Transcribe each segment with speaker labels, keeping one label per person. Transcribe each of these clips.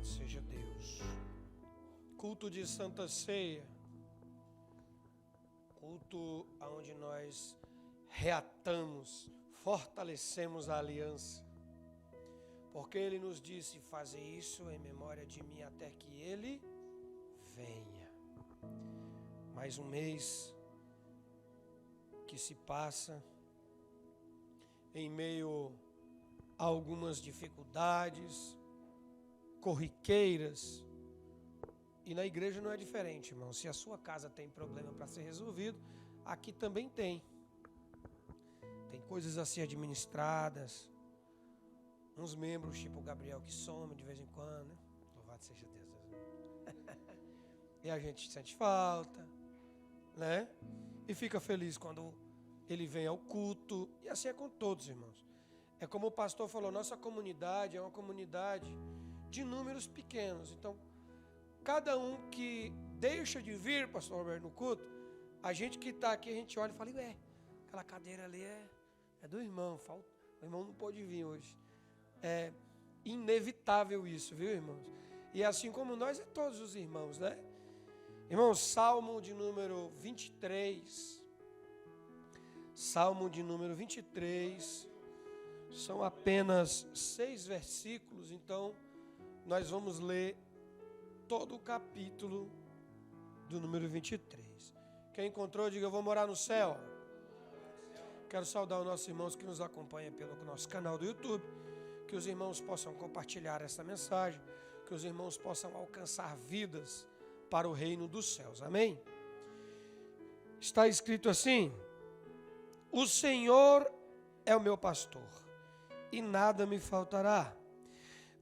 Speaker 1: Louvado seja Deus. Culto de Santa Ceia. Culto onde nós reatamos, fortalecemos a aliança. Porque Ele nos disse, fazer isso em memória de mim até que Ele venha. Mais um mês que se passa em meio a algumas dificuldades corriqueiras, e na igreja não é diferente, irmão. Se a sua casa tem problema para ser resolvido, aqui também tem coisas a ser administradas, uns membros tipo o Gabriel que some de vez em quando, né? Louvado seja Deus. E a gente sente falta, né? E fica feliz quando ele vem ao culto, e assim é com todos, irmãos. É como o pastor falou, nossa comunidade é uma comunidade de números pequenos. Então, cada um que deixa de vir, pastor Roberto, no culto, a gente que está aqui, a gente olha e fala, aquela cadeira ali é do irmão, o irmão não pôde vir hoje. É inevitável isso, viu, irmãos? E assim como nós, é todos os irmãos, né? Irmãos, Salmo de número 23. Salmo de número 23. São apenas 6 versículos, então nós vamos ler todo o capítulo do número 23. Quem encontrou, diga, eu vou morar no céu. Quero saudar os nossos irmãos que nos acompanham pelo nosso canal do YouTube, que os irmãos possam compartilhar essa mensagem, que os irmãos possam alcançar vidas para o reino dos céus. Amém? Está escrito assim: o Senhor é o meu pastor, e nada me faltará.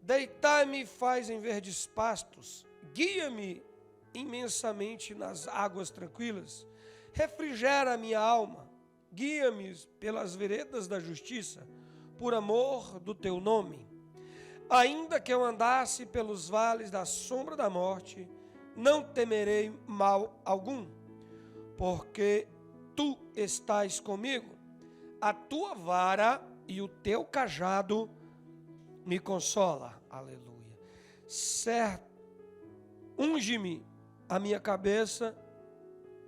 Speaker 1: Deitar-me faz em verdes pastos, guia-me imensamente nas águas tranquilas, refrigera a minha alma, guia-me pelas veredas da justiça, por amor do teu nome. Ainda que eu andasse pelos vales da sombra da morte, não temerei mal algum, porque tu estás comigo, a tua vara e o teu cajado me consola. Aleluia. Certo, unge-me a minha cabeça,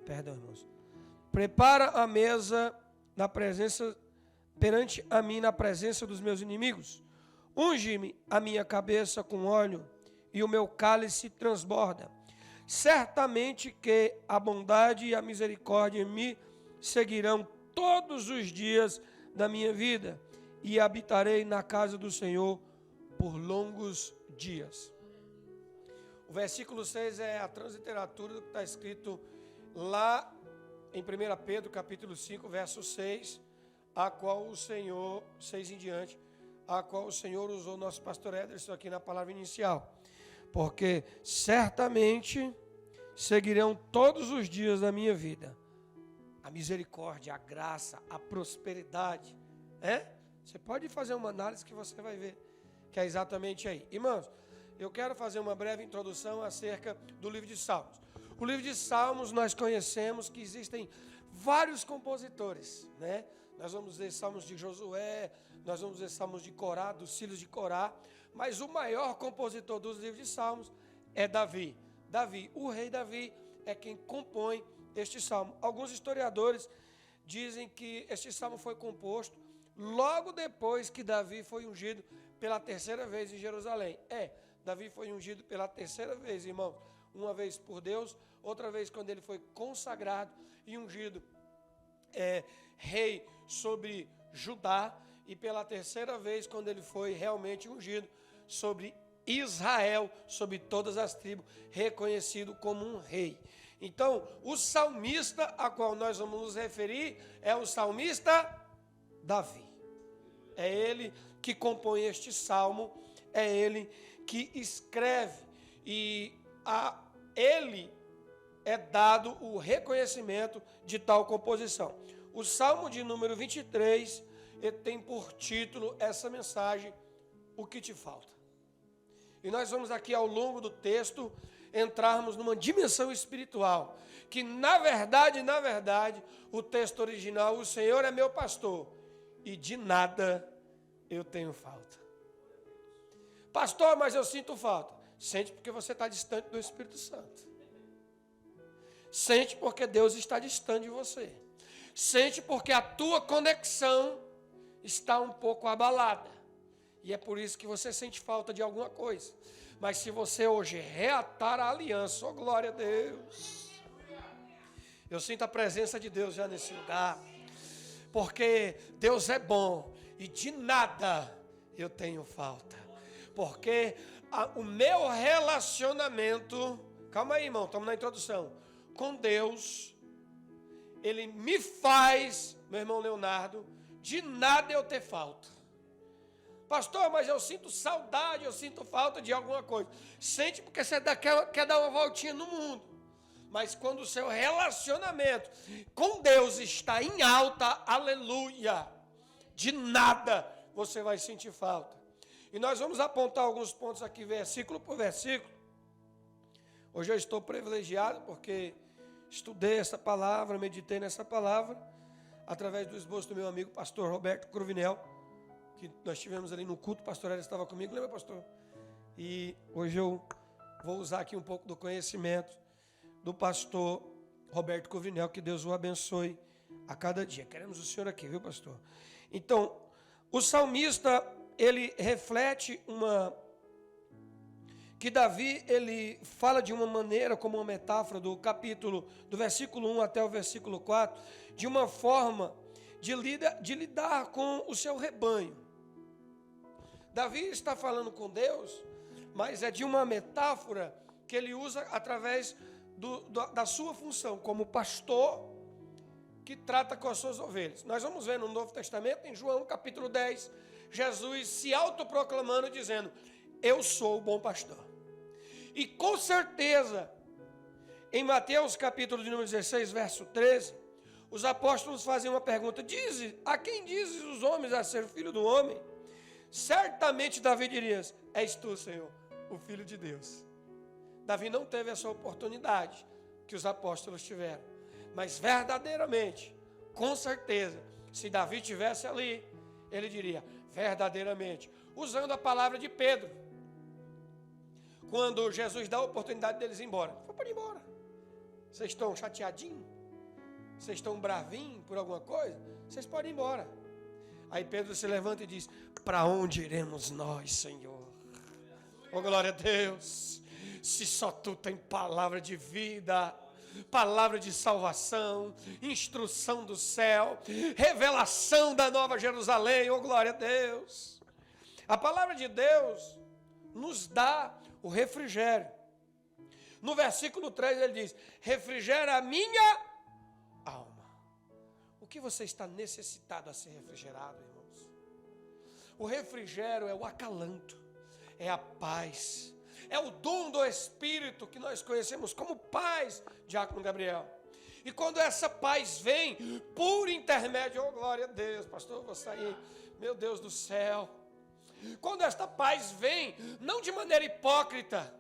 Speaker 1: perdão, irmãos. Prepara a mesa na presença, perante a mim na presença dos meus inimigos. Unge-me a minha cabeça com óleo e o meu cálice transborda. Certamente que a bondade e a misericórdia me seguirão todos os dias da minha vida, e habitarei na casa do Senhor por longos dias. O versículo 6 é a transliteratura do que está escrito lá em 1 Pedro, capítulo 5, verso 6, a qual o Senhor, 6 em diante, a qual o Senhor usou nosso pastor Ederson aqui na palavra inicial. Porque certamente seguirão todos os dias da minha vida a misericórdia, a graça, a prosperidade. Você pode fazer uma análise que você vai ver que é exatamente aí. Irmãos, eu quero fazer uma breve introdução acerca do livro de Salmos. O livro de Salmos, nós conhecemos que existem vários compositores, né? Nós vamos ver salmos de Josué, nós vamos ver salmos de Corá, dos filhos de Corá, mas o maior compositor dos livros de Salmos é Davi. Davi, o rei Davi, é quem compõe este salmo. Alguns historiadores dizem que este salmo foi composto logo depois que Davi foi ungido pela terceira vez em Jerusalém. Davi foi ungido pela terceira vez, irmão. Uma vez por Deus, outra vez quando ele foi consagrado e ungido rei sobre Judá, e pela terceira vez quando ele foi realmente ungido sobre Israel, sobre todas as tribos, reconhecido como um rei. Então, o salmista a qual nós vamos nos referir é o salmista Davi. É ele que compõe este salmo, é ele que escreve, e a ele é dado o reconhecimento de tal composição. O salmo de número 23, ele tem por título essa mensagem, o que te falta? E nós vamos aqui ao longo do texto entrarmos numa dimensão espiritual, que na verdade, o texto original, o Senhor é meu pastor, e de nada eu tenho falta. Pastor, mas eu sinto falta. Sente porque você está distante do Espírito Santo. Sente porque Deus está distante de você. Sente porque a tua conexão está um pouco abalada. E é por isso que você sente falta de alguma coisa. Mas se você hoje reatar a aliança, oh glória a Deus. Eu sinto a presença de Deus já nesse lugar. Porque Deus é bom e de nada eu tenho falta. Porque o meu relacionamento, calma aí, irmão, estamos na introdução, com Deus, Ele me faz, meu irmão Leonardo, de nada eu ter falta. Pastor, mas eu sinto saudade, eu sinto falta de alguma coisa. Sente porque você quer dar uma voltinha no mundo. Mas quando o seu relacionamento com Deus está em alta, aleluia, de nada você vai sentir falta. E nós vamos apontar alguns pontos aqui, versículo por versículo. Hoje eu estou privilegiado porque estudei essa palavra, meditei nessa palavra, através do esboço do meu amigo pastor Roberto Cruvinel, que nós tivemos ali no culto, o pastor Hélio estava comigo, lembra, pastor? E hoje eu vou usar aqui um pouco do conhecimento do pastor Roberto Cruvinel, que Deus o abençoe a cada dia. Queremos o Senhor aqui, viu, pastor? Então, o salmista, ele reflete que Davi, ele fala de uma maneira, como uma metáfora do versículo 1 até o versículo 4, de uma forma de lidar com o seu rebanho. Davi está falando com Deus, mas é de uma metáfora que ele usa através da sua função como pastor que trata com as suas ovelhas. Nós vamos ver no Novo Testamento, em João capítulo 10, Jesus se autoproclamando, dizendo, eu sou o bom pastor. E com certeza, em Mateus capítulo de número 16, verso 13, os apóstolos fazem uma pergunta, a quem dizes os homens a ser filho do homem? Certamente Davi diria, és tu, Senhor, o Filho de Deus. Davi não teve essa oportunidade que os apóstolos tiveram. Mas verdadeiramente, com certeza, se Davi estivesse ali, ele diria, verdadeiramente, usando a palavra de Pedro. Quando Jesus dá a oportunidade deles ir embora. Pode ir embora. Vocês estão chateadinhos? Vocês estão bravinhos por alguma coisa? Vocês podem ir embora. Aí Pedro se levanta e diz, para onde iremos nós, Senhor? Oh, glória a Deus. Se só tu tem palavra de vida, palavra de salvação, instrução do céu, revelação da nova Jerusalém, oh glória a Deus. A palavra de Deus nos dá o refrigério. No versículo 3 ele diz, refrigera a minha alma. O que você está necessitado a ser refrigerado, irmãos? O refrigério é o acalanto, é a paz, é o dom do Espírito que nós conhecemos como paz, Diácono Gabriel. E quando essa paz vem, por intermédio, oh glória a Deus, pastor, eu vou sair, meu Deus do céu. Quando esta paz vem, não de maneira hipócrita,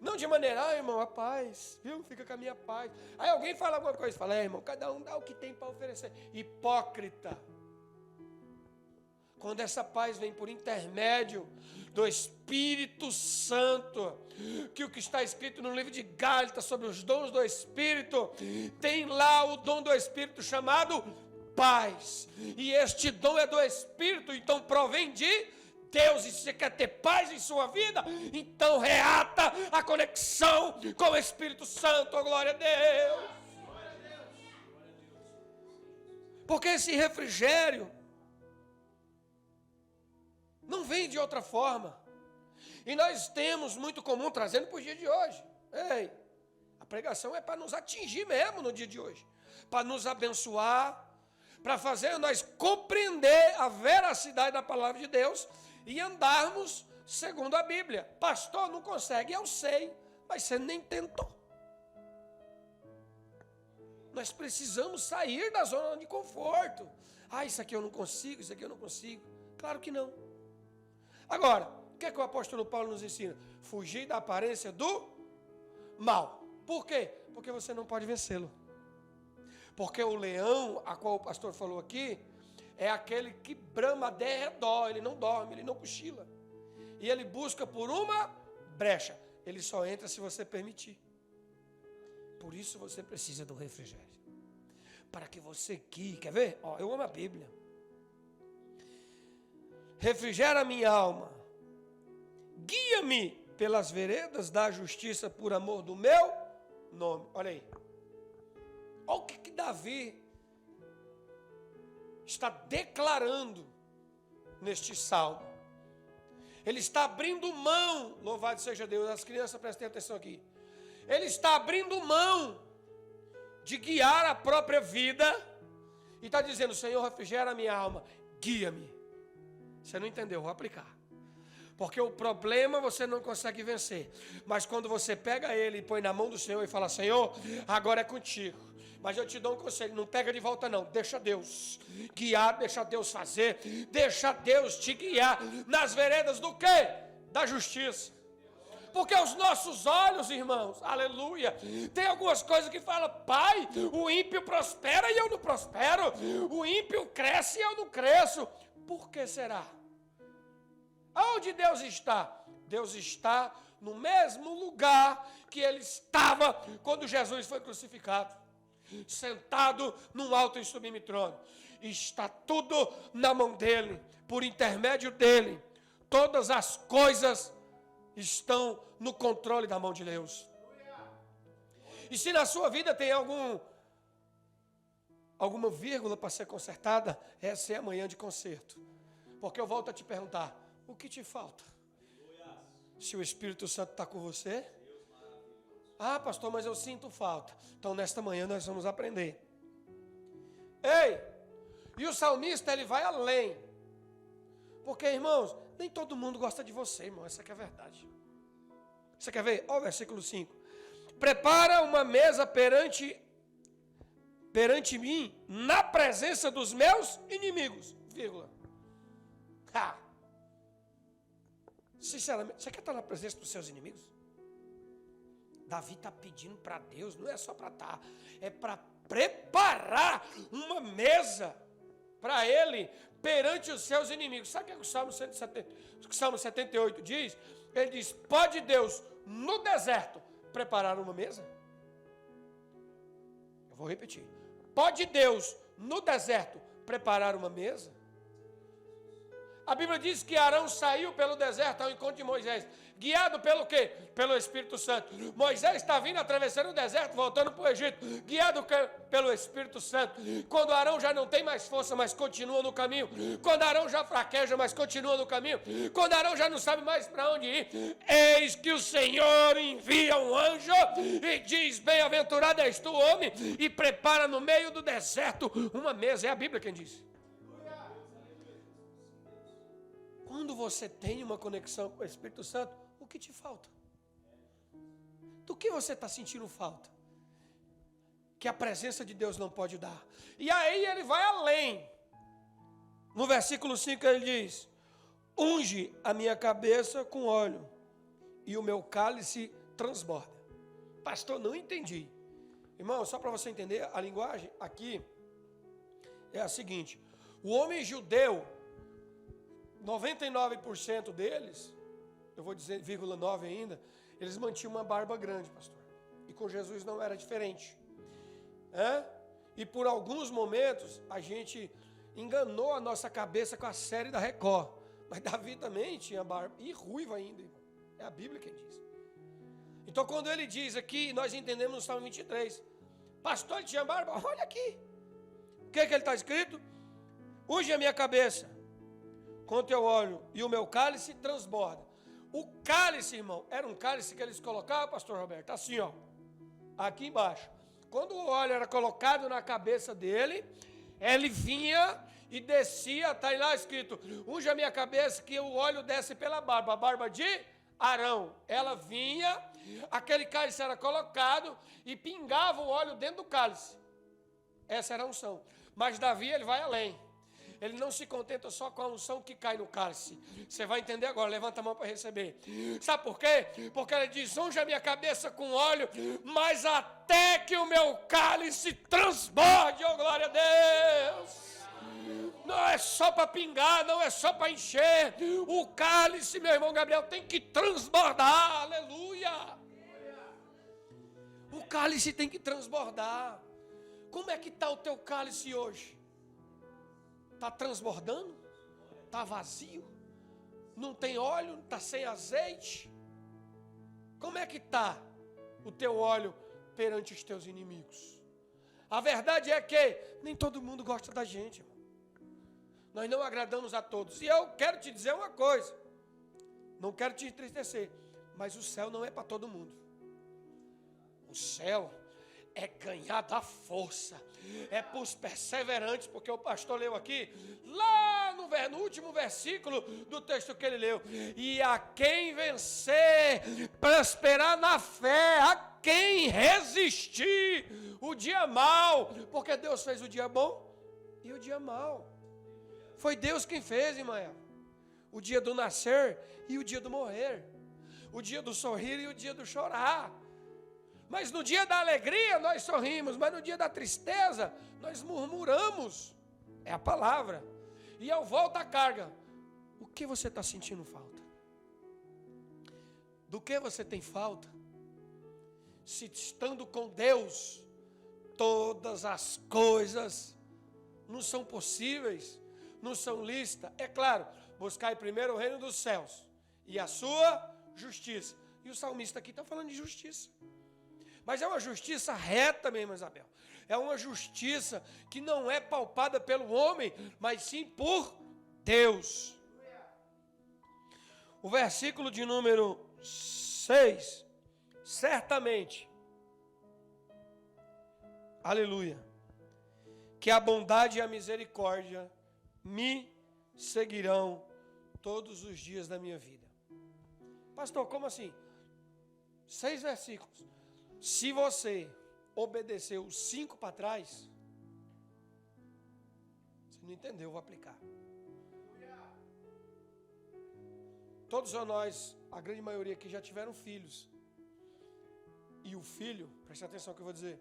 Speaker 1: não de maneira, irmão, a paz, viu, fica com a minha paz. Aí alguém fala alguma coisa, fala, irmão, cada um dá o que tem para oferecer. Hipócrita. Quando essa paz vem por intermédio do Espírito Santo, que o que está escrito no livro de Gálatas sobre os dons do Espírito, tem lá o dom do Espírito chamado paz, e este dom é do Espírito, então provém de Deus. E se você quer ter paz em sua vida, então reata a conexão com o Espírito Santo, oh, glória a Deus. Porque esse refrigério não vem de outra forma. E nós temos muito comum, trazendo para o dia de hoje. Ei, a pregação é para nos atingir mesmo no dia de hoje. Para nos abençoar, para fazer nós compreender a veracidade da palavra de Deus e andarmos segundo a Bíblia. Pastor, não consegue, eu sei, mas você nem tentou. Nós precisamos sair da zona de conforto. Isso aqui eu não consigo, isso aqui eu não consigo. Claro que não. Agora, o que é que o apóstolo Paulo nos ensina? Fugir da aparência do mal. Por quê? Porque você não pode vencê-lo. Porque o leão, a qual o pastor falou aqui, é aquele que brama derredor, ele não dorme, ele não cochila. E ele busca por uma brecha. Ele só entra se você permitir. Por isso você precisa do refrigério. Para que você guie. Quer ver? Ó, eu amo a Bíblia. Refrigera a minha alma. Guia-me pelas veredas da justiça por amor do meu nome. Olha aí. Olha o que Davi está declarando neste salmo. Ele está abrindo mão, louvado seja Deus, as crianças prestem atenção aqui. Ele está abrindo mão de guiar a própria vida e está dizendo: Senhor, refrigera a minha alma, guia-me. Você não entendeu, vou aplicar. Porque o problema você não consegue vencer, mas quando você pega ele e põe na mão do Senhor e fala: Senhor, agora é contigo. Mas eu te dou um conselho, não pega de volta não, deixa Deus guiar, deixa Deus fazer, deixa Deus te guiar nas veredas do quê? Da justiça. Porque os nossos olhos, irmãos, aleluia, tem algumas coisas que falam: Pai, o ímpio prospera e eu não prospero, o ímpio cresce e eu não cresço. Por que será? Aonde Deus está? Deus está no mesmo lugar que ele estava quando Jesus foi crucificado. Sentado num alto e sublime trono. Está tudo na mão dele, por intermédio dele. Todas as coisas estão no controle da mão de Deus. E se na sua vida tem alguma vírgula para ser consertada, essa é a manhã de conserto. Porque eu volto a te perguntar: o que te falta? Se o Espírito Santo está com você. Ah, pastor, mas eu sinto falta. Então, nesta manhã, nós vamos aprender. Ei, e o salmista, ele vai além. Porque, irmãos, nem todo mundo gosta de você, irmão. Essa que é a verdade. Você quer ver? Olha o versículo 5. Prepara uma mesa perante mim, na presença dos meus inimigos. Vírgula. Ha. Sinceramente, você quer estar na presença dos seus inimigos? Davi está pedindo para Deus, não é só para estar, é para preparar uma mesa para ele perante os seus inimigos. Sabe o que o Salmo 78 diz? Ele diz: pode Deus no deserto preparar uma mesa? Eu vou repetir. Pode Deus no deserto preparar uma mesa? A Bíblia diz que Arão saiu pelo deserto ao encontro de Moisés. Guiado pelo quê? Pelo Espírito Santo. Moisés está vindo atravessando o deserto, voltando para o Egito. Guiado pelo Espírito Santo. Quando Arão já não tem mais força, mas continua no caminho. Quando Arão já fraqueja, mas continua no caminho. Quando Arão já não sabe mais para onde ir. Eis que o Senhor envia um anjo e diz: bem-aventurado és tu, homem, e prepara no meio do deserto uma mesa. É a Bíblia quem diz. Quando você tem uma conexão com o Espírito Santo, o que te falta? Do que você está sentindo falta? Que a presença de Deus não pode dar. E aí ele vai além. No versículo 5 ele diz: unge a minha cabeça com óleo, e o meu cálice transborda. Pastor, não entendi. Irmão, só para você entender, a linguagem aqui é a seguinte: o homem judeu, 99% deles, eu vou dizer 0,9 ainda, eles mantinham uma barba grande, pastor. E com Jesus não era diferente. E por alguns momentos a gente enganou a nossa cabeça com a série da Record. Mas Davi também tinha barba, e ruiva ainda, irmão. É a Bíblia quem diz. Então quando ele diz aqui, nós entendemos no Salmo 23, pastor, ele tinha barba, olha aqui. O que ele está escrito? Unge a minha cabeça com teu óleo, e o meu cálice transborda. O cálice, irmão, era um cálice que eles colocavam, pastor Roberto, assim, ó, aqui embaixo. Quando o óleo era colocado na cabeça dele, ele vinha e descia, está lá escrito: unge a minha cabeça, que o óleo desce pela barba, a barba de Arão. Ela vinha, aquele cálice era colocado e pingava o óleo dentro do cálice. Essa era a unção. Mas Davi, ele vai além. Ele não se contenta só com a unção que cai no cálice. Você vai entender agora, levanta a mão para receber. Sabe por quê? Porque ele diz: unge a minha cabeça com óleo, mas até que o meu cálice transborde, oh glória a Deus. não é só para pingar, não é só para encher. O cálice, meu irmão Gabriel, tem que transbordar. Aleluia! O cálice tem que transbordar. Como é que está o teu cálice hoje? Está transbordando? Está vazio? Não tem óleo? Está sem azeite? Como é que está o teu óleo perante os teus inimigos? A verdade é que nem todo mundo gosta da gente, irmão. Nós não agradamos a todos. E eu quero te dizer uma coisa. Não quero te entristecer, mas o céu não é para todo mundo. O céu é ganhar da força. É para os perseverantes, porque o pastor leu aqui, lá no último versículo do texto que ele leu. E a quem vencer, prosperar na fé, a quem resistir o dia mau, porque Deus fez o dia bom e o dia mau. Foi Deus quem fez, irmã. O dia do nascer e o dia do morrer. O dia do sorrir e o dia do chorar. Mas no dia da alegria nós sorrimos, mas no dia da tristeza nós murmuramos. É a palavra. E ao volta a carga. O que você está sentindo falta? Do que você tem falta? Se estando com Deus, todas as coisas não são possíveis, não são lícitas. É claro, buscai primeiro o reino dos céus e a sua justiça. E o salmista aqui está falando de justiça. Mas é uma justiça reta mesmo, Isabel. É uma justiça que não é palpada pelo homem, mas sim por Deus. O versículo de número 6. Certamente, aleluia, que a bondade e a misericórdia me seguirão todos os dias da minha vida. Pastor, como assim? 6 versículos. Se você obedeceu os 5 para trás, você não entendeu, eu vou aplicar. Todos nós, a grande maioria aqui já tiveram filhos. E o filho, preste atenção no que eu vou dizer,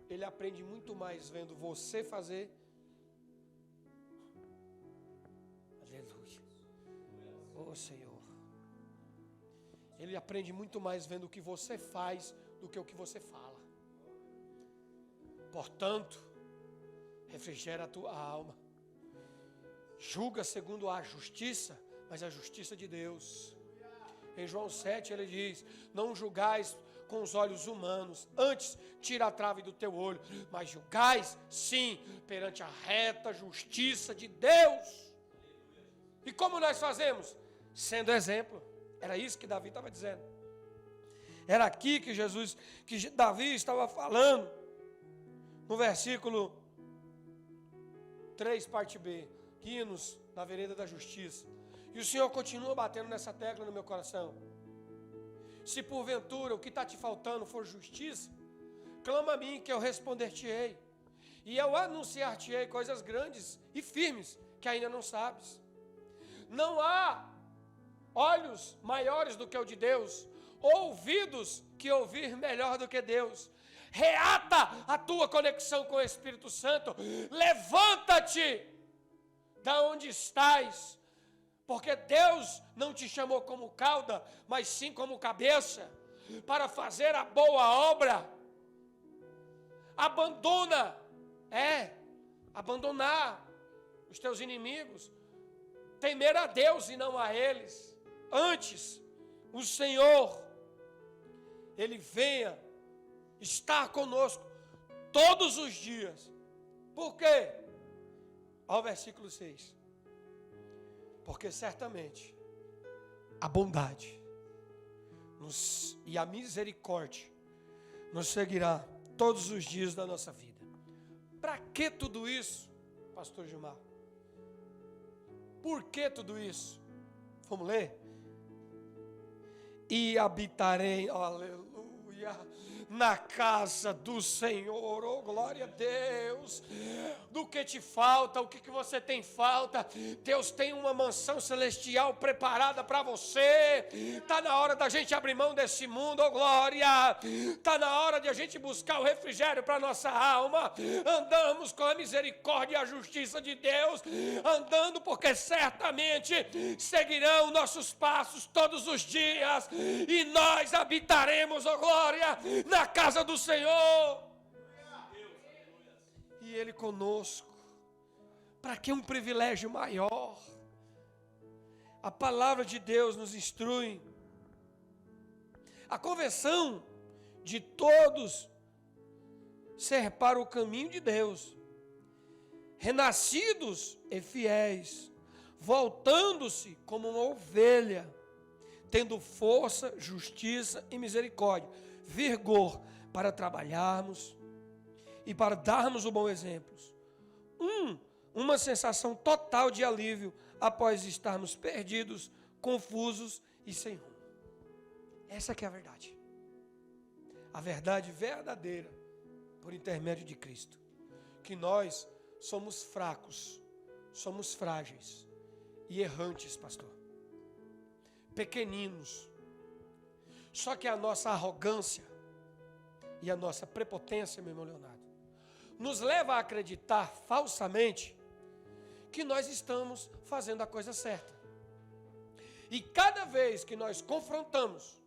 Speaker 1: ele aprende muito mais vendo você fazer. Aleluia. Oh Senhor. Ele aprende muito mais vendo o que você faz do que o que você fala. Portanto, refrigera a tua alma. Julga segundo a justiça, mas a justiça de Deus. Em João 7 ele diz, não julgais com os olhos humanos, antes tira a trave do teu olho, mas julgais sim perante a reta justiça de Deus. E como nós fazemos? Sendo exemplo. Era isso que Davi estava dizendo. Era aqui que Davi estava falando. No versículo 3, parte B. Guia-nos na vereda da justiça. E o Senhor continua batendo nessa tecla no meu coração. Se porventura o que está te faltando for justiça, clama a mim que eu responder-te-ei. E eu anunciar-te-ei coisas grandes e firmes que ainda não sabes. Não há olhos maiores do que o de Deus, ouvidos que ouvir melhor do que Deus. Reata a tua conexão com o Espírito Santo. Levanta-te da onde estás, porque Deus não te chamou como cauda, mas sim como cabeça, para fazer a boa obra. Abandonar os teus inimigos, temer a Deus e não a eles. Antes, o Senhor, Ele venha estar conosco todos os dias. Por quê? Ao versículo 6. Porque certamente a bondade e a misericórdia nos seguirá todos os dias da nossa vida. Para que tudo isso, pastor Gilmar? Por que tudo isso? Vamos ler? E habitarei, aleluia, na casa do Senhor. Oh, glória a Deus. Do que te falta, o que você tem falta, Deus tem uma mansão celestial preparada para você. Está na hora da gente abrir mão desse mundo, oh glória. Está na hora de a gente buscar o refrigério para nossa alma. Andamos com a misericórdia e a justiça de Deus, andando porque certamente seguirão nossos passos todos os dias, e nós habitaremos, oh glória, na casa do Senhor. E Ele conosco. Para que um privilégio maior? A palavra de Deus nos instrui. A conversão de todos ser para o caminho de Deus, renascidos e fiéis, voltando-se como uma ovelha, tendo força, justiça e misericórdia, vigor para trabalharmos e para darmos o bom exemplo. Uma sensação total de alívio após estarmos perdidos, confusos e sem rumo. Essa que é a verdade. A verdade verdadeira por intermédio de Cristo. Que nós somos fracos, somos frágeis e errantes, pastor. Pequeninos. Só que a nossa arrogância e a nossa prepotência, meu irmão Leonardo, nos leva a acreditar falsamente que nós estamos fazendo a coisa certa. E cada vez que nós confrontamos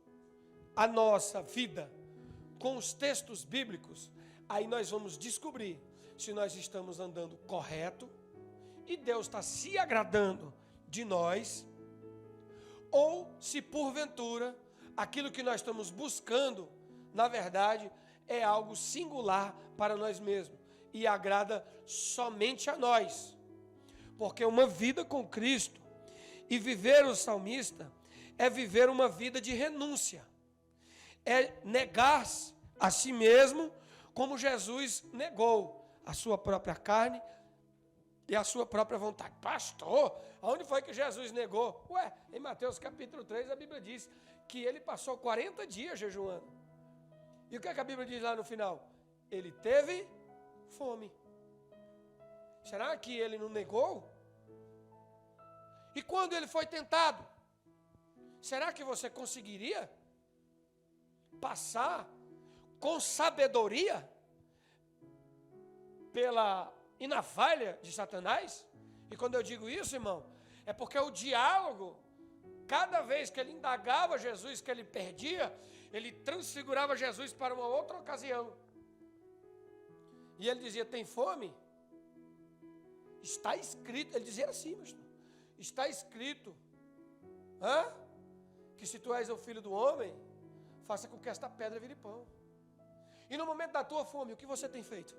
Speaker 1: a nossa vida com os textos bíblicos, aí nós vamos descobrir se nós estamos andando correto e Deus está se agradando de nós, ou se porventura aquilo que nós estamos buscando, na verdade, é algo singular para nós mesmos e agrada somente a nós. Porque uma vida com Cristo e viver o salmista é viver uma vida de renúncia, é negar a si mesmo, como Jesus negou a sua própria carne e a sua própria vontade. Pastor, aonde foi que Jesus negou? Em Mateus capítulo 3 a Bíblia diz que ele passou 40 dias jejuando. E o que a Bíblia diz lá no final? Ele teve fome. Será que ele não negou? E quando ele foi tentado, será que você conseguiria passar com sabedoria pela navalha de Satanás? E quando eu digo isso, irmão, é porque o diálogo, cada vez que ele indagava Jesus, que ele perdia, ele transfigurava Jesus para uma outra ocasião. E ele dizia: tem fome? Está escrito, ele dizia assim, mas está escrito, que se tu és o filho do homem, faça com que esta pedra vire pão. E no momento da tua fome, o que você tem feito?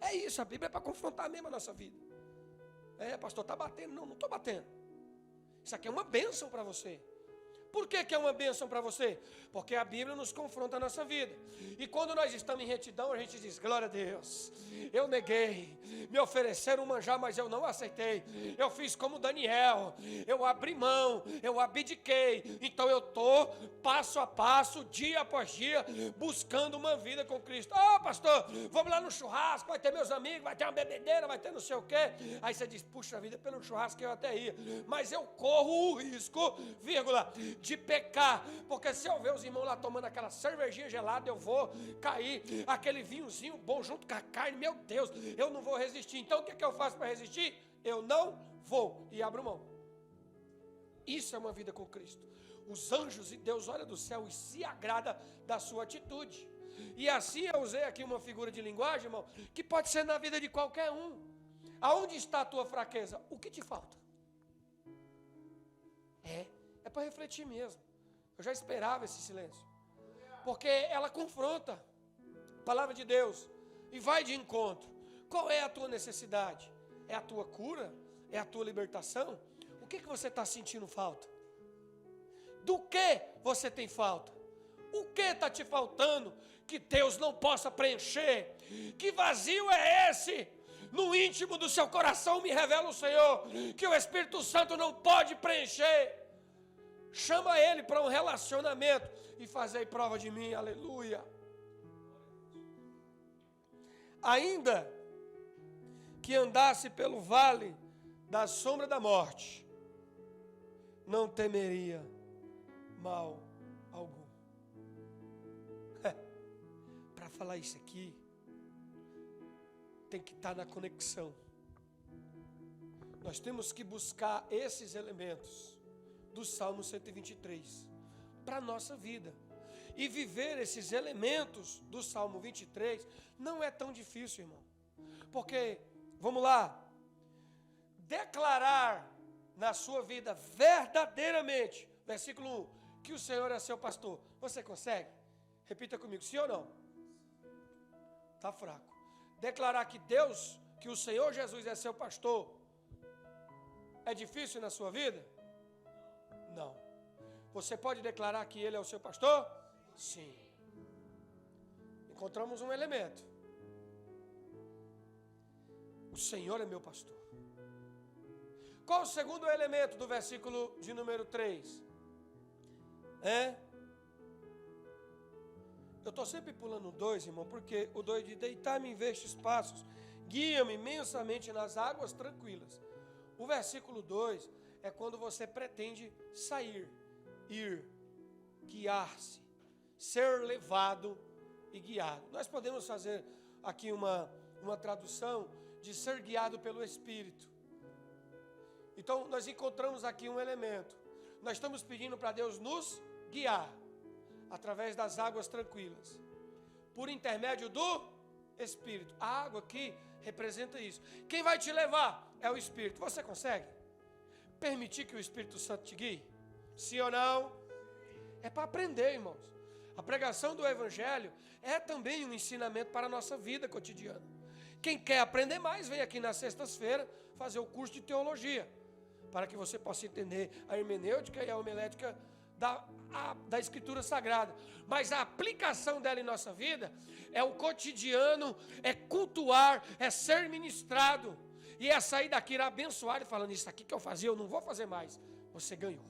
Speaker 1: É isso, a Bíblia é para confrontar mesmo a nossa vida. Pastor, está batendo? Não estou batendo. Isso aqui é uma bênção para você. Por que é uma bênção para você? Porque a Bíblia nos confronta a nossa vida. E quando nós estamos em retidão, a gente diz: glória a Deus, eu neguei, me ofereceram um manjar, mas eu não aceitei. Eu fiz como Daniel, eu abri mão, eu abdiquei. Então eu estou passo a passo, dia após dia, buscando uma vida com Cristo. Pastor, vamos lá no churrasco, vai ter meus amigos, vai ter uma bebedeira, vai ter não sei o quê. Aí você diz: puxa vida, pelo churrasco eu até ia, mas eu corro o risco, de pecar, porque se eu ver os irmãos lá tomando aquela cervejinha gelada, eu vou cair, aquele vinhozinho bom junto com a carne, meu Deus, eu não vou resistir. Então o que eu faço para resistir? Eu não vou e abro mão. Isso é uma vida com Cristo. Os anjos e Deus olha do céu e se agrada da sua atitude. E assim eu usei aqui uma figura de linguagem, irmão, que pode ser na vida de qualquer um. Aonde está a tua fraqueza? O que te falta? É para refletir mesmo. Eu já esperava esse silêncio. Porque ela confronta a palavra de Deus e vai de encontro. Qual é a tua necessidade? É a tua cura? É a tua libertação? O que você está sentindo falta? Do que você tem falta? O que está te faltando que Deus não possa preencher? Que vazio é esse? No íntimo do seu coração me revela o Senhor que o Espírito Santo não pode preencher. Chama ele para um relacionamento e fazei prova de mim, aleluia. Ainda que andasse pelo vale da sombra da morte, não temeria mal algum. Para falar isso aqui, tem que estar na conexão. Nós temos que buscar esses elementos do Salmo 123 para a nossa vida. E viver esses elementos do Salmo 23 não é tão difícil, irmão. Porque, vamos lá, declarar na sua vida verdadeiramente, versículo 1, que o Senhor é seu pastor. Você consegue? Repita comigo, sim ou não? Está fraco. Declarar que Deus, que o Senhor Jesus é seu pastor, é difícil na sua vida? Não. Você pode declarar que Ele é o seu pastor? Sim. Encontramos um elemento. O Senhor é meu pastor. Qual o segundo elemento do versículo de número 3? Eu estou sempre pulando o 2, irmão, porque o 2 de deitar-me em vestes passos, guia-me imensamente nas águas tranquilas. O versículo 2 é quando você pretende sair, ir, guiar-se, ser levado e guiado. Nós podemos fazer aqui uma tradução de ser guiado pelo Espírito. Então, nós encontramos aqui um elemento. Nós estamos pedindo para Deus nos guiar através das águas tranquilas, por intermédio do Espírito. A água aqui representa isso. Quem vai te levar é o Espírito. Você consegue permitir que o Espírito Santo te guie? Sim ou não? É para aprender, irmãos. A pregação do Evangelho é também um ensinamento para a nossa vida cotidiana. Quem quer aprender mais, vem aqui nas sextas-feiras fazer o curso de teologia, para que você possa entender a hermenêutica e a homilética da Escritura Sagrada. Mas a aplicação dela em nossa vida é o cotidiano, é cultuar, é ser ministrado. E é sair daqui abençoado e falando, isso aqui que eu fazia, eu não vou fazer mais. Você ganhou.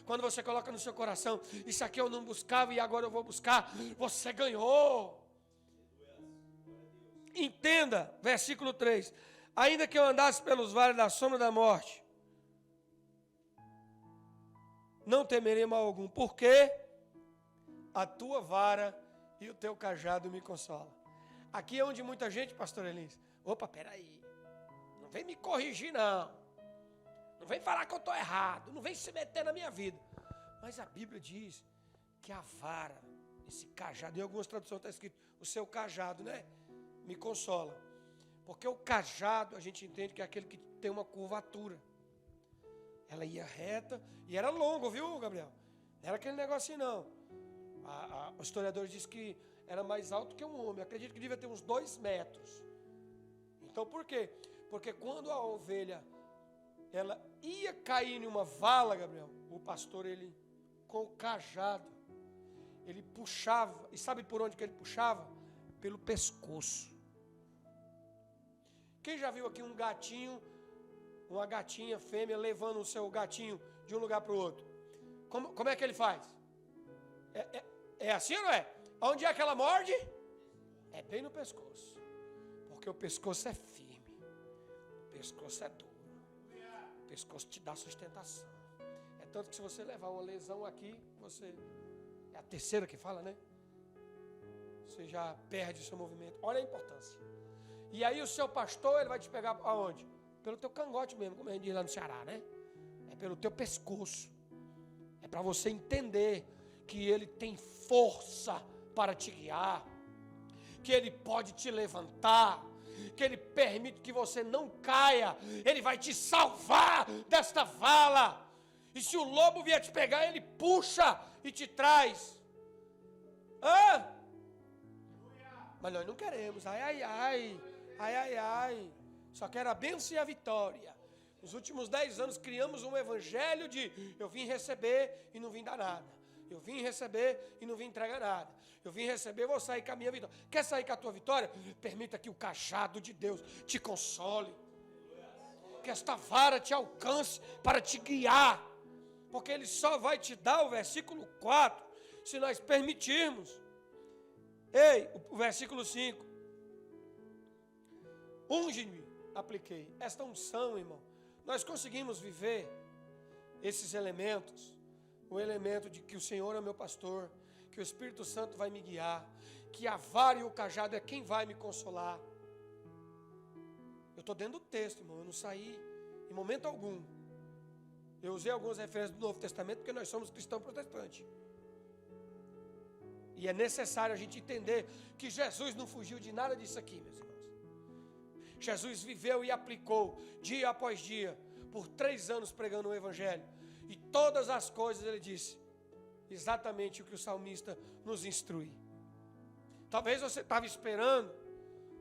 Speaker 1: Quando você coloca no seu coração, isso aqui eu não buscava e agora eu vou buscar, você ganhou. Entenda, versículo 3. Ainda que eu andasse pelos vales da sombra da morte, não temerei mal algum, porque a tua vara e o teu cajado me consolam. Aqui é onde muita gente, pastor Elis, opa, peraí, não vem me corrigir não, não vem falar que eu estou errado, não vem se meter na minha vida. Mas a Bíblia diz que a vara, esse cajado, em algumas traduções está escrito, o seu cajado, né, me consola. Porque o cajado, a gente entende que é aquele que tem uma curvatura. Ela ia reta e era longo, viu, Gabriel? Não era aquele negocinho, não. O historiador diz que era mais alto que um homem. Acredito que devia ter uns 2 metros. Então, por quê? Porque quando a ovelha, ela ia cair em uma vala, Gabriel, o pastor, ele, com o cajado, ele puxava. E sabe por onde que ele puxava? Pelo pescoço. Quem já viu aqui um gatinho, uma gatinha fêmea levando o seu gatinho de um lugar para o outro? Como é que ele faz? É assim ou não é? Onde é que ela morde? É bem no pescoço. Porque o pescoço é firme. O pescoço é duro. O pescoço te dá sustentação. É tanto que se você levar uma lesão aqui, você... É a terceira que fala, né? Você já perde o seu movimento. Olha a importância. E aí o seu pastor, ele vai te pegar aonde? Pelo teu cangote mesmo, como a gente diz lá no Ceará, né? É pelo teu pescoço. É para você entender que ele tem força para te guiar, que ele pode te levantar, que ele permite que você não caia, ele vai te salvar desta vala. E se o lobo vier te pegar, ele puxa e te traz. Mas nós não queremos, ai, só quero a bênção e a vitória. Nos últimos 10 anos criamos um evangelho de eu vim receber e não vim dar nada. Eu vim receber e não vim entregar nada. Eu vim receber, vou sair com a minha vitória. Quer sair com a tua vitória? Permita que o cajado de Deus te console. Que esta vara te alcance para te guiar. Porque ele só vai te dar o versículo 4 se nós permitirmos. O versículo 5. Unge-me, apliquei. Esta unção, irmão, nós conseguimos viver esses elementos. O elemento de que o Senhor é meu pastor, que o Espírito Santo vai me guiar, que a vara e o cajado é quem vai me consolar. Eu estou dentro do texto, irmão, eu não saí em momento algum. Eu usei algumas referências do Novo Testamento porque nós somos cristãos protestantes. E é necessário a gente entender que Jesus não fugiu de nada disso aqui, meus irmãos. Jesus viveu e aplicou dia após dia, por 3 anos pregando o Evangelho. E todas as coisas ele disse exatamente o que o salmista nos instrui. Talvez você estava esperando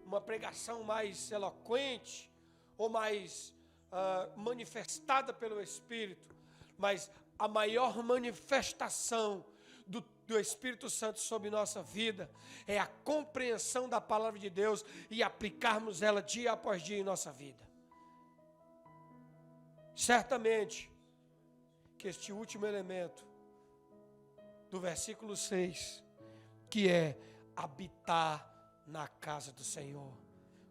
Speaker 1: uma pregação mais eloquente ou mais manifestada pelo Espírito, mas a maior manifestação do Espírito Santo sobre nossa vida é a compreensão da palavra de Deus e aplicarmos ela dia após dia em nossa vida. Certamente que este último elemento do versículo 6, que é habitar na casa do Senhor.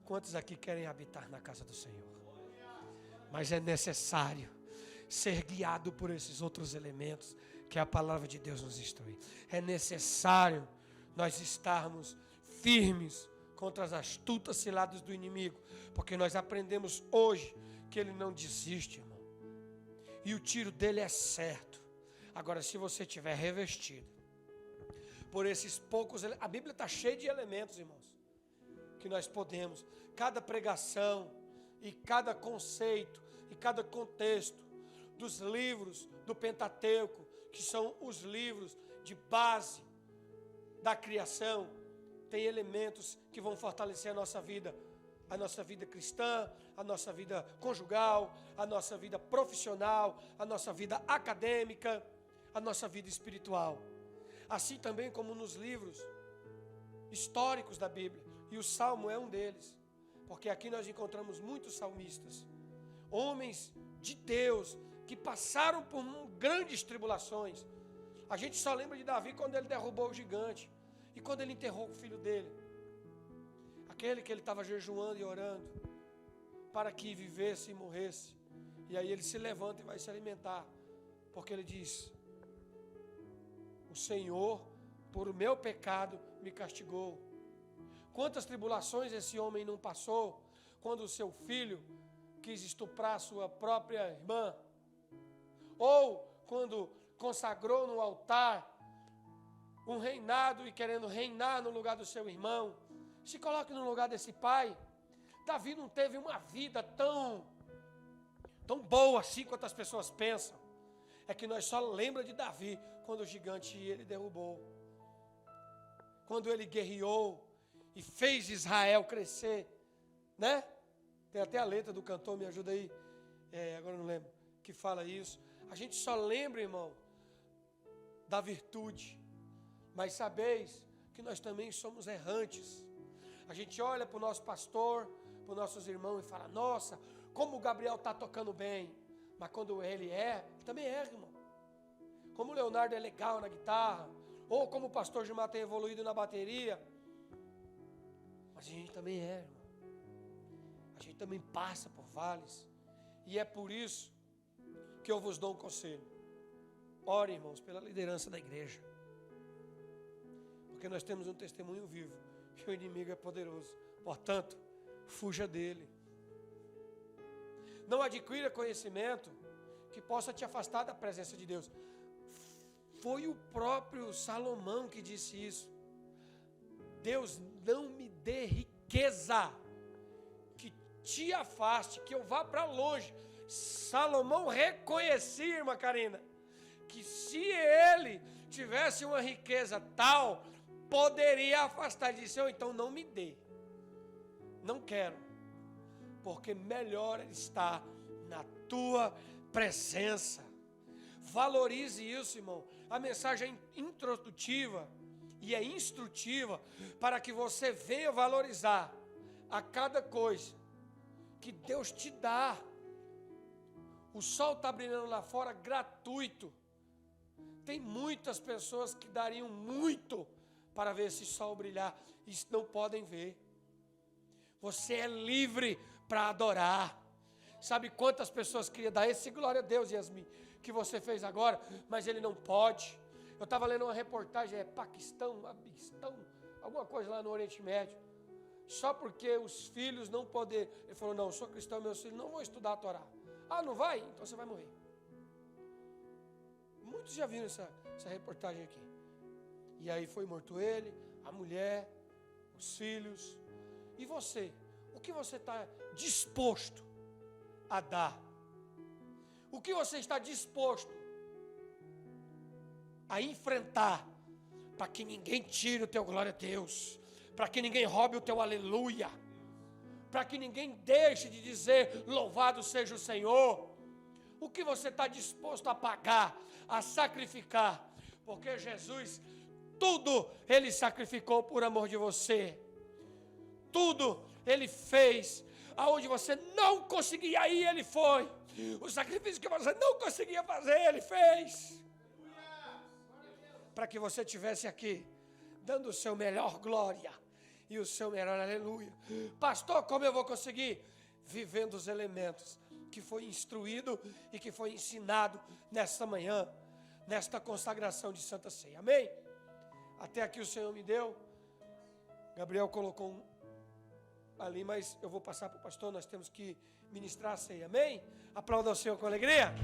Speaker 1: Quantos aqui querem habitar na casa do Senhor? Mas é necessário ser guiado por esses outros elementos que a palavra de Deus nos instrui. É necessário nós estarmos firmes contra as astutas ciladas do inimigo, porque nós aprendemos hoje que ele não desiste, irmão. E o tiro dele é certo. Agora, se você estiver revestido por esses poucos, a Bíblia está cheia de elementos, irmãos, que nós podemos, cada pregação e cada conceito e cada contexto dos livros do Pentateuco, que são os livros de base da criação, tem elementos que vão fortalecer a nossa vida cristã, a nossa vida conjugal, a nossa vida profissional, a nossa vida acadêmica, a nossa vida espiritual. Assim também como nos livros históricos da Bíblia, e o Salmo é um deles, porque aqui nós encontramos muitos salmistas, homens de Deus, que passaram por grandes tribulações. A gente só lembra de Davi quando ele derrubou o gigante, e quando ele enterrou o filho dele, aquele que ele estava jejuando e orando, para que vivesse e morresse, e aí ele se levanta e vai se alimentar, porque ele diz: o Senhor, por o meu pecado, me castigou. Quantas tribulações esse homem não passou, quando o seu filho quis estuprar sua própria irmã, ou quando consagrou no altar um reinado e querendo reinar no lugar do seu irmão. Se coloque no lugar desse pai. Davi não teve uma vida tão boa assim quanto as pessoas pensam. É que nós só lembramos de Davi quando o gigante ele derrubou, quando ele guerreou e fez Israel crescer, né? Tem até a letra do cantor, me ajuda aí, agora eu não lembro, que fala isso. A gente só lembra, irmão, da virtude, mas sabeis que nós também somos errantes. A gente olha para o nosso pastor, para os nossos irmãos e fala: nossa, como o Gabriel está tocando bem. Mas quando ele também erra, irmão. Como o Leonardo é legal na guitarra, ou como o pastor Gilmar tem evoluído na bateria. Mas a gente também erra, irmão. A gente também passa por vales. E é por isso que eu vos dou um conselho. Ore, irmãos, pela liderança da igreja. Porque nós temos um testemunho vivo, que o inimigo é poderoso. Portanto, fuja dele. Não adquira conhecimento que possa te afastar da presença de Deus. Foi o próprio Salomão que disse isso. Deus, não me dê riqueza que te afaste, que eu vá para longe. Salomão reconhecia, irmã Karina, que se ele tivesse uma riqueza tal, poderia afastar. Ele disse: então não me dê, não quero, porque melhor ele está na tua presença. Valorize isso, irmão. A mensagem é introdutiva e é instrutiva para que você venha valorizar a cada coisa que Deus te dá. O sol está brilhando lá fora gratuito. Tem muitas pessoas que dariam muito para ver esse sol brilhar e não podem ver. Você é livre para adorar. Sabe quantas pessoas queriam dar esse glória a Deus, Yasmin, que você fez agora, mas ele não pode. Eu estava lendo uma reportagem, Paquistão, Abistão, alguma coisa lá no Oriente Médio. Só porque os filhos não poderem. Ele falou, não, eu sou cristão, meus filhos não vão estudar a Torá. Ah, não vai? Então você vai morrer. Muitos já viram essa reportagem aqui. E aí foi morto ele, a mulher, os filhos. E você? O que você está disposto a dar? O que você está disposto a enfrentar para que ninguém tire o teu glória a Deus, para que ninguém roube o teu aleluia, para que ninguém deixe de dizer louvado seja o Senhor? O que você está disposto a pagar, a sacrificar? Porque Jesus, tudo Ele sacrificou por amor de você. Tudo Ele fez. Aonde você não conseguia ir, Ele foi. O sacrifício que você não conseguia fazer, Ele fez. Para que você estivesse aqui, dando o seu melhor glória e o seu melhor aleluia. Pastor, como eu vou conseguir? Vivendo os elementos que foi instruído e que foi ensinado nesta manhã, nesta consagração de Santa Ceia. Amém? Até aqui o Senhor me deu. Gabriel colocou ali, mas eu vou passar para o pastor, nós temos que ministrar a ceia. Amém? Aplauda o Senhor com alegria.